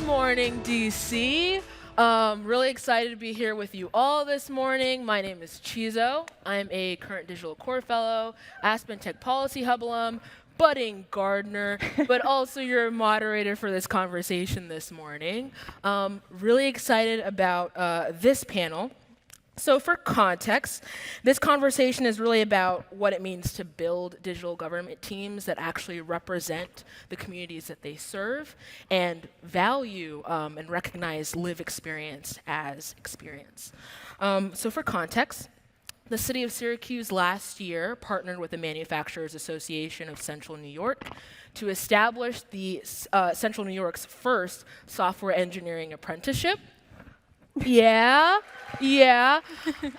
morning, DC. Really excited to be here with you all this morning. My name is Chizo. I'm a current digital core fellow, Aspen Tech Policy Hub alum, budding gardener, but also your moderator for this conversation this morning. Really excited about this panel. So for context, this conversation is really about what it means to build digital government teams that actually represent the communities that they serve and value and recognize lived experience as experience. So for context, the city of Syracuse last year partnered with the Manufacturers Association of Central New York to establish the Central New York's first software engineering apprenticeship. Yeah.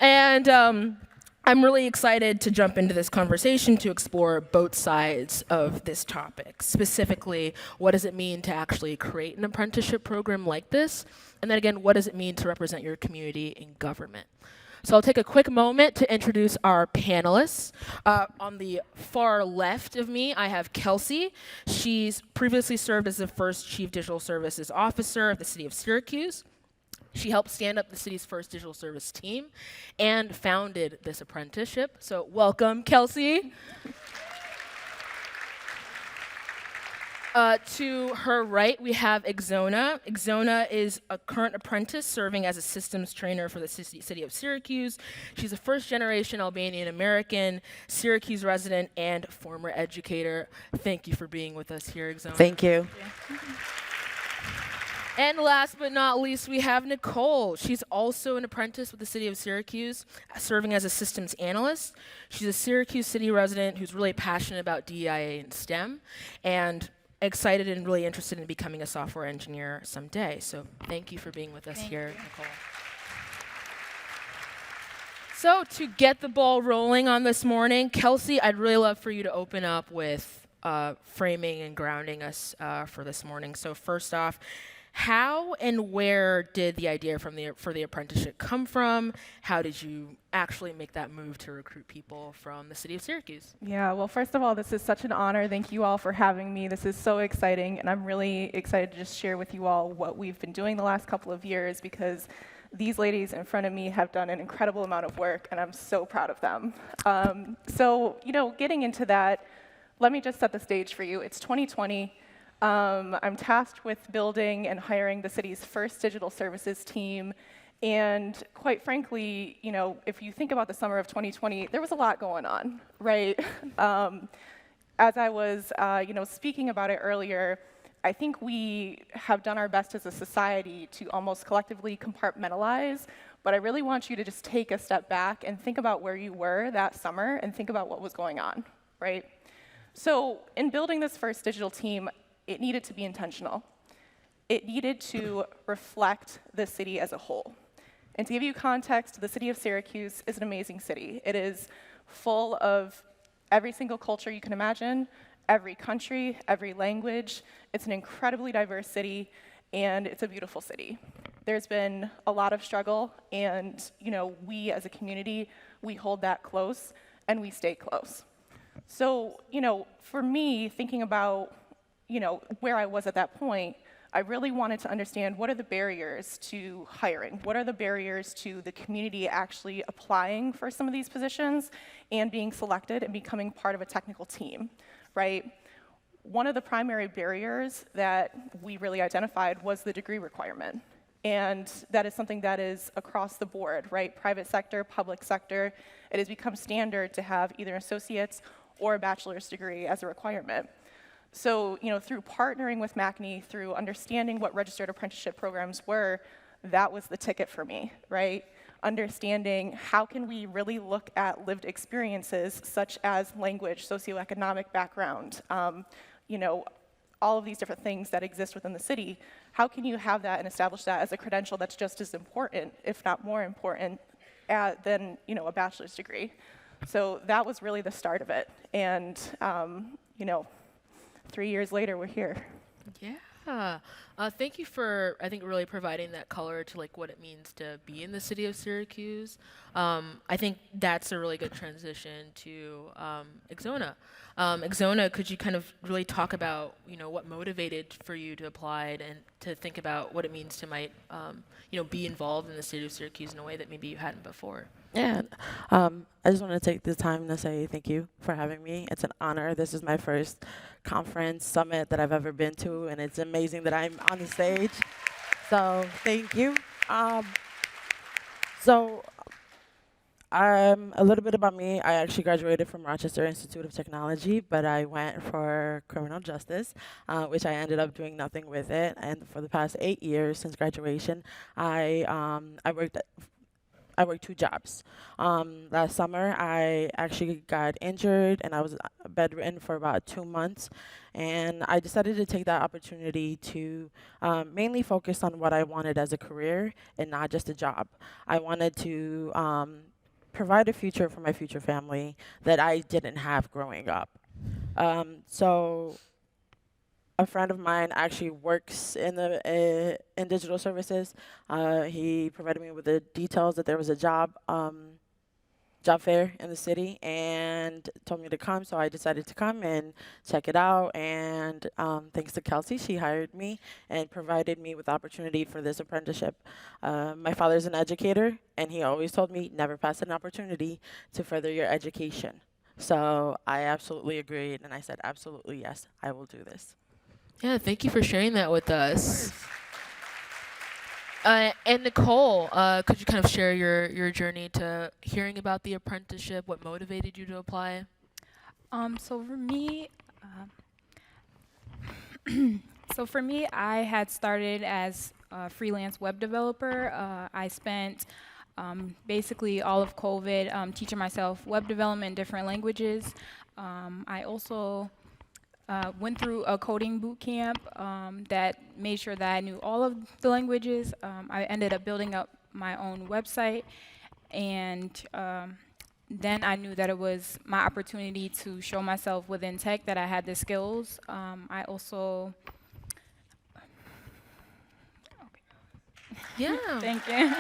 And I'm really excited to jump into this conversation to explore both sides of this topic. Specifically, what does it mean to actually create an apprenticeship program like this? And then again, what does it mean to represent your community in government? So I'll take a quick moment to introduce our panelists. On the far left of me, I have Kelsey. She's previously served as the first Chief Digital Services Officer of the city of Syracuse. She helped stand up the city's first digital service team and founded this apprenticeship. So welcome, Kelsey. To her right, we have Egzona. Egzona is a current apprentice serving as a systems trainer for the city of Syracuse. She's a first-generation Albanian American, Syracuse resident, and former educator. Thank you for being with us here, Egzona. Thank you. And last but not least, we have Nicole. She's also an apprentice with the city of Syracuse, serving as a systems analyst. She's a Syracuse city resident who's really passionate about DEIA and STEM, and excited and really interested in becoming a software engineer someday. So thank you for being with us here, Nicole. So to get the ball rolling on this morning, Kelsey, I'd really love for you to open up with framing and grounding us for this morning. So first off, how and where did the idea for the apprenticeship come from? How did you actually make that move to recruit people from the city of Syracuse? Yeah, well, first of all, this is such an honor. Thank you all for having me. This is so exciting, and I'm really excited to just share with you all what we've been doing the last couple of years, because these ladies in front of me have done an incredible amount of work, and I'm so proud of them. So, getting into that, let me just set the stage for you. It's 2020. I'm tasked with building and hiring the city's first digital services team. And quite frankly, if you think about the summer of 2020, there was a lot going on, right? As I was, speaking about it earlier, I think we have done our best as a society to almost collectively compartmentalize, but I really want you to just take a step back and think about where you were that summer and think about what was going on, right? So in building this first digital team, it needed to be intentional. It needed to reflect the city as a whole. And to give you context, the city of Syracuse is an amazing city. It is full of every single culture you can imagine, every country, every language. It's an incredibly diverse city, and it's a beautiful city. There's been a lot of struggle, and we as a community, we hold that close, and we stay close. So, for me, thinking about where I was at that point, I really wanted to understand what are the barriers to hiring? What are the barriers to the community actually applying for some of these positions and being selected and becoming part of a technical team, right? One of the primary barriers that we really identified was the degree requirement. And that is something that is across the board, right? Private sector, public sector, it has become standard to have either an associate's or a bachelor's degree as a requirement. So, through partnering with MACNY, through understanding what registered apprenticeship programs were, that was the ticket for me, right? Understanding how can we really look at lived experiences such as language, socioeconomic background, all of these different things that exist within the city. How can you have that and establish that as a credential that's just as important, if not more important, than a bachelor's degree? So that was really the start of it. And 3 years later, we're here. Yeah. Yeah. Thank you for, I think, really providing that color to like what it means to be in the city of Syracuse. I think that's a really good transition to Egzona. Egzona, could you kind of really talk about, what motivated for you to apply and to think about what it means to might, be involved in the city of Syracuse in a way that maybe you hadn't before? Yeah, I just want to take the time to say thank you for having me. It's an honor. This is my first conference summit that I've ever been to, and it's amazing that I'm on the stage. So thank you. So a little bit about me. I actually graduated from Rochester Institute of Technology, but I went for criminal justice, which I ended up doing nothing with it. And for the past 8 years since graduation, I worked 2 jobs. Last summer, I actually got injured and I was bedridden for about 2 months. And I decided to take that opportunity to mainly focus on what I wanted as a career and not just a job. I wanted to provide a future for my future family that I didn't have growing up. So a friend of mine actually works in digital services. He provided me with the details that there was a job fair in the city and told me to come. So I decided to come and check it out. And thanks to Kelsey, she hired me and provided me with the opportunity for this apprenticeship. My father's an educator, and he always told me never pass an opportunity to further your education. So I absolutely agreed, and I said, absolutely, yes, I will do this. Yeah, thank you for sharing that with us. And Nicole, could you kind of share your journey to hearing about the apprenticeship? What motivated you to apply? So for me, I had started as a freelance web developer. I spent basically all of COVID teaching myself web development in different languages. I also went through a coding boot camp that made sure that I knew all of the languages. I ended up building up my own website, and then I knew that it was my opportunity to show myself within tech, that I had the skills. I also... Yeah. Thank you.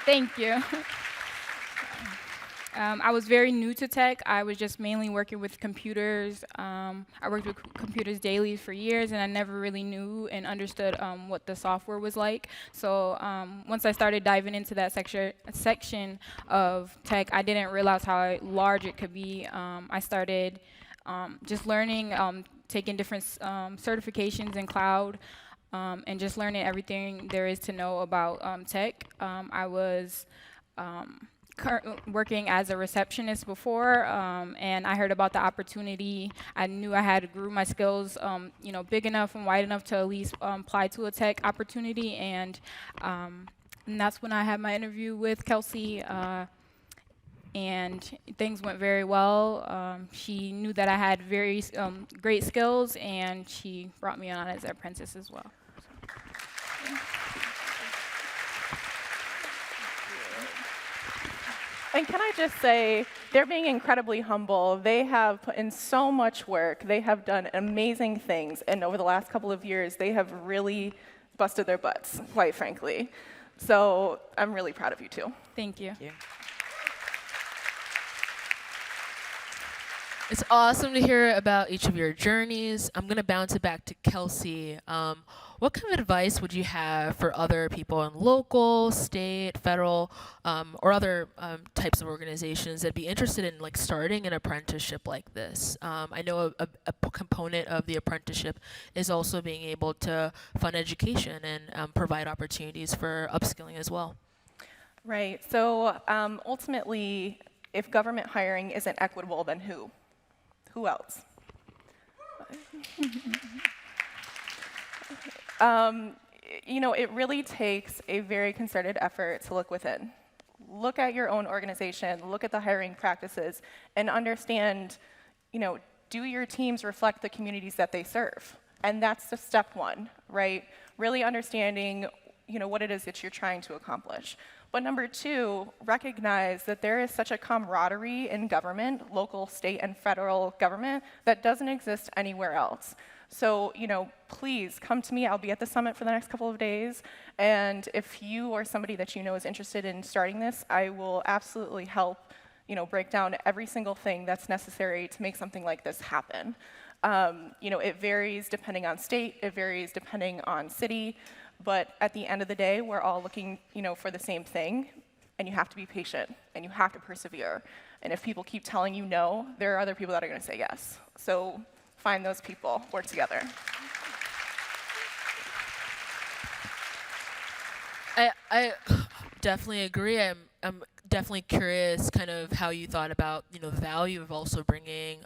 Thank you. I was very new to tech. I was just mainly working with computers. I worked with computers daily for years, and I never really knew and understood what the software was like. So once I started diving into that section of tech, I didn't realize how large it could be. I started just learning, taking different certifications in cloud, and just learning everything there is to know about tech. I was working as a receptionist before, and I heard about the opportunity. I knew I had to grow my skills, big enough and wide enough to at least apply to a tech opportunity, and that's when I had my interview with Kelsey, and things went very well. She knew that I had very great skills, and she brought me on as an apprentice as well. And can I just say, they're being incredibly humble. They have put in so much work. They have done amazing things. And over the last couple of years, they have really busted their butts, quite frankly. So I'm really proud of you, too. Thank you. Thank you. It's awesome to hear about each of your journeys. I'm going to bounce it back to Kelsey. What kind of advice would you have for other people in local, state, federal, or other types of organizations that'd be interested in like starting an apprenticeship like this? I know a component of the apprenticeship is also being able to fund education and provide opportunities for upskilling as well. Right. So ultimately, if government hiring isn't equitable, then who? Who else? It really takes a very concerted effort to look within. Look at your own organization, look at the hiring practices, and understand, do your teams reflect the communities that they serve? And that's the step one, right? Really understanding, what it is that you're trying to accomplish. But number two, recognize that there is such a camaraderie in government, local, state, and federal government, that doesn't exist anywhere else. So, please come to me. I'll be at the summit for the next couple of days. And if you or somebody that you know is interested in starting this, I will absolutely help, break down every single thing that's necessary to make something like this happen. It varies depending on state, it varies depending on city, but at the end of the day, we're all looking, for the same thing, and you have to be patient, and you have to persevere. And if people keep telling you no, there are other people that are going to say yes. So find those people, work together. I definitely agree. I'm definitely curious kind of how you thought about, the value of also bringing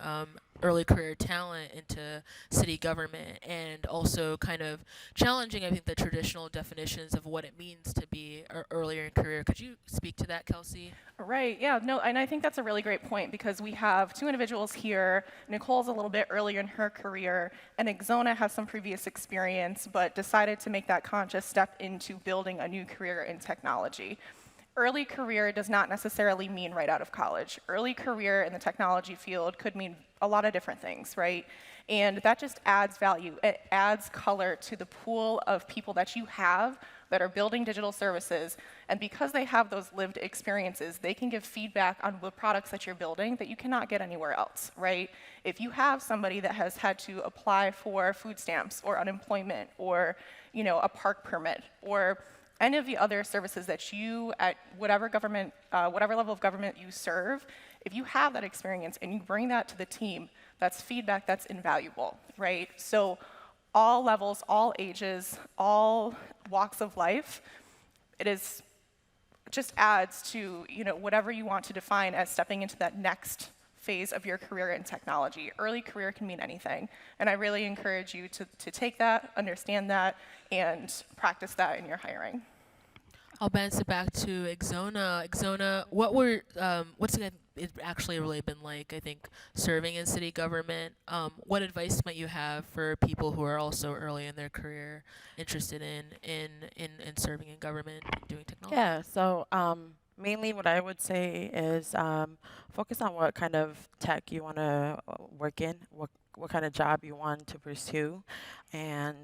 early career talent into city government, and also kind of challenging, I think, the traditional definitions of what it means to be earlier in career. Could you speak to that, Kelsey? Right, yeah, no, and I think that's a really great point, because we have two individuals here. Nicole's a little bit earlier in her career, and Egzona has some previous experience, but decided to make that conscious step into building a new career in technology. Early career does not necessarily mean right out of college. Early career in the technology field could mean a lot of different things, right? And that just adds value. It adds color to the pool of people that you have that are building digital services. And because they have those lived experiences, they can give feedback on the products that you're building that you cannot get anywhere else, right? If you have somebody that has had to apply for food stamps or unemployment or, a park permit or any of the other services that you, at whatever government, whatever level of government you serve, if you have that experience and you bring that to the team, that's feedback that's invaluable, right? So all levels, all ages, all walks of life, just adds to, whatever you want to define as stepping into that next phase of your career in technology. Early career can mean anything, and I really encourage you to take that, understand that, and practice that in your hiring. I'll bounce it back to Egzona. Egzona, what's it actually really been like, I think, serving in city government? What advice might you have for people who are also early in their career, interested in serving in government, doing technology? Yeah, so mainly what I would say is focus on what kind of tech you want to work in, what kind of job you want to pursue, and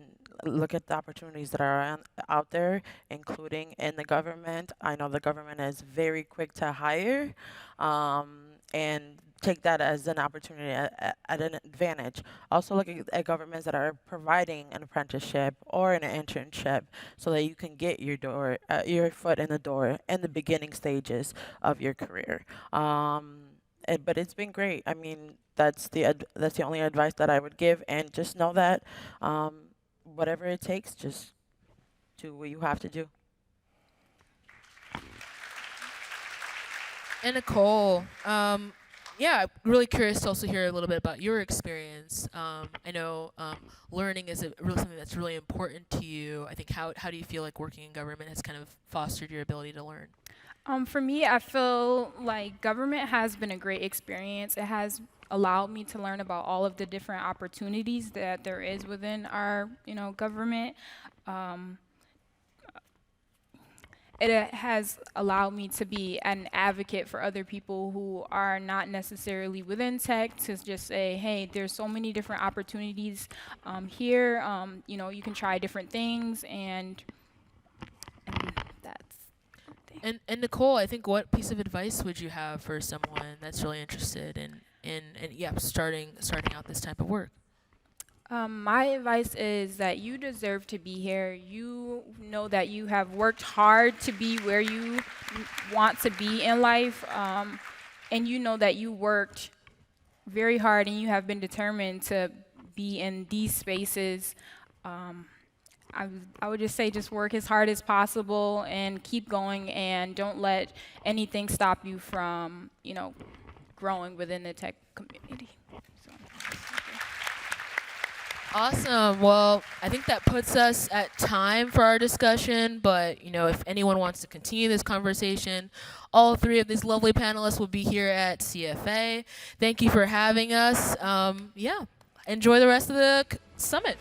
look at the opportunities that are out there, including in the government. I know the government is very quick to hire, and take that as an opportunity, at an advantage. Also look at governments that are providing an apprenticeship or an internship so that you can get your foot in the door in the beginning stages of your career. But it's been great. I mean, that's the only advice that I would give, and just know that whatever it takes, just do what you have to do. And Nicole, yeah, I'm really curious to also hear a little bit about your experience. I know learning is something that's really important to you. I think how do you feel like working in government has kind of fostered your ability to learn? For me, I feel like government has been a great experience. It has allowed me to learn about all of the different opportunities that there is within our, government. It has allowed me to be an advocate for other people who are not necessarily within tech, to just say, hey, there's so many different opportunities here. You can try different things, and that's the thing. And Nicole, I think, what piece of advice would you have for someone that's really interested in starting out this type of work? My advice is that you deserve to be here. You know that you have worked hard to be where you want to be in life, and you know that you worked very hard and you have been determined to be in these spaces. I would just say just work as hard as possible and keep going, and don't let anything stop you from, growing within the tech community. So. Awesome. Well, I think that puts us at time for our discussion, but if anyone wants to continue this conversation, all three of these lovely panelists will be here at CFA. Thank you for having us. Enjoy the rest of the summit.